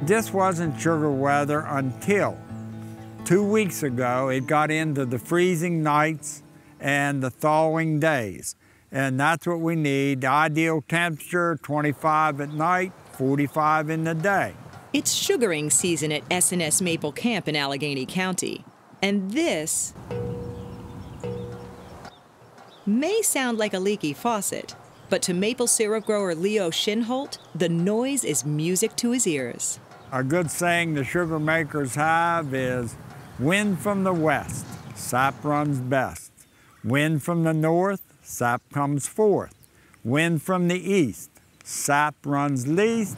This wasn't sugar weather until 2 weeks ago. It got into the freezing nights and the thawing days. And that's what we need. The ideal temperature, 25 at night, 45 in the day. It's sugaring season at S&S Maple Camp in Allegany County. And this may sound like a leaky faucet, but to maple syrup grower Leo Shinholt, the noise is music to his ears. A good saying the sugar makers have is, wind from the west, sap runs best. Wind from the north, sap comes forth. Wind from the east, sap runs least.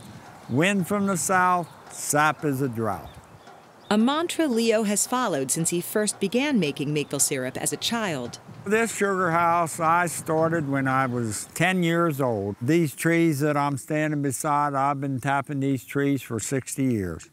Wind from the south, sap is a drought. A mantra Leo has followed since he first began making maple syrup as a child. This sugar house I started when I was 10 years old. These trees that I'm standing beside, I've been tapping these trees for 60 years.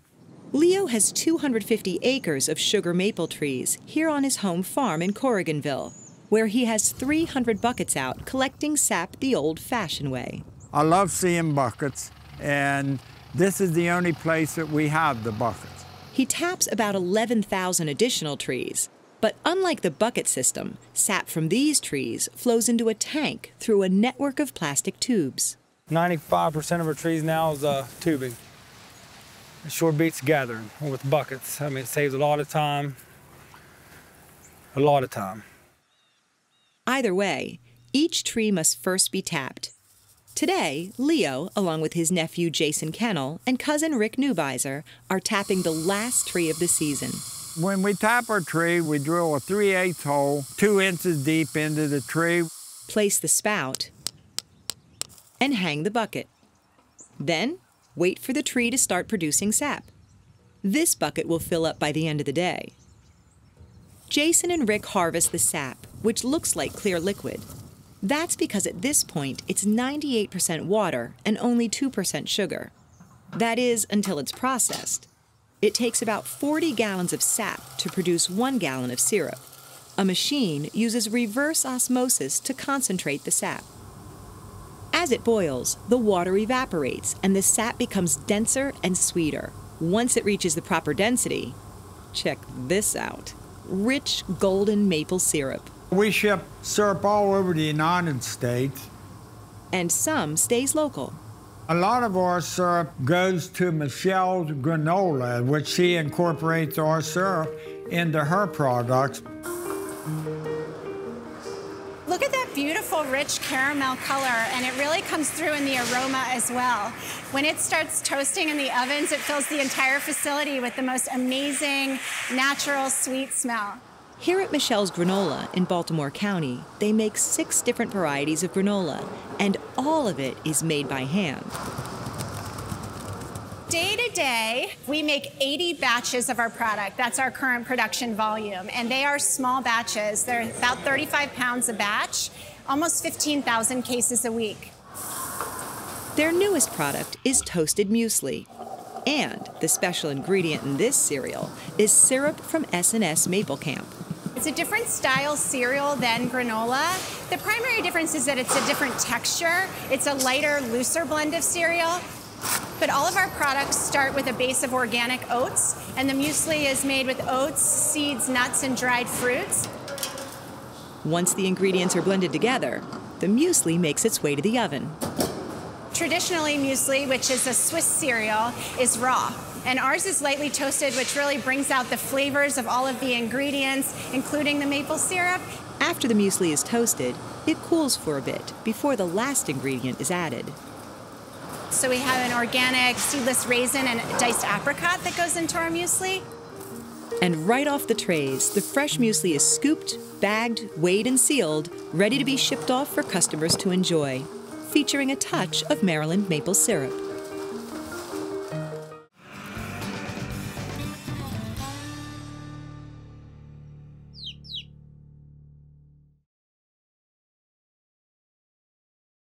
Leo has 250 acres of sugar maple trees here on his home farm in Corriganville, where he has 300 buckets out collecting sap the old-fashioned way. I love seeing buckets, and this is the only place that we have the buckets. He taps about 11,000 additional trees. But unlike the bucket system, sap from these trees flows into a tank through a network of plastic tubes. 95% of our trees now is tubing. It sure beats gathering with buckets. I mean, it saves a lot of time. A lot of time. Either way, each tree must first be tapped. Today, Leo, along with his nephew Jason Kennel and cousin Rick Neubeiser, are tapping the last tree of the season. When we tap our tree, we drill a 3/8 hole 2 inches deep into the tree. Place the spout and hang the bucket. Then, wait for the tree to start producing sap. This bucket will fill up by the end of the day. Jason and Rick harvest the sap, which looks like clear liquid. That's because at this point, it's 98% water and only 2% sugar. That is, until it's processed. It takes about 40 gallons of sap to produce 1 gallon of syrup. A machine uses reverse osmosis to concentrate the sap. As it boils, the water evaporates and the sap becomes denser and sweeter. Once it reaches the proper density, check this out, rich golden maple syrup. We ship syrup all over the United States. And some stays local. A lot of our syrup goes to Michele's Granola, which she incorporates our syrup into her products. Look at that beautiful, rich caramel color, and it really comes through in the aroma as well. When it starts toasting in the ovens, it fills the entire facility with the most amazing, natural, sweet smell. Here at Michele's Granola in Baltimore County, they make 6 different varieties of granola, and all of it is made by hand. Day to day, we make 80 batches of our product. That's our current production volume, and they are small batches. They're about 35 pounds a batch, almost 15,000 cases a week. Their newest product is toasted muesli. And the special ingredient in this cereal is syrup from S&S Maple Camp. It's a different style cereal than granola. The primary difference is that it's a different texture. It's a lighter, looser blend of cereal. But all of our products start with a base of organic oats, and the muesli is made with oats, seeds, nuts, and dried fruits. Once the ingredients are blended together, the muesli makes its way to the oven. Traditionally, muesli, which is a Swiss cereal, is raw. And ours is lightly toasted, which really brings out the flavors of all of the ingredients, including the maple syrup. After the muesli is toasted, it cools for a bit before the last ingredient is added. So we have an organic seedless raisin and diced apricot that goes into our muesli. And right off the trays, the fresh muesli is scooped, bagged, weighed, and sealed, ready to be shipped off for customers to enjoy, featuring a touch of Maryland maple syrup.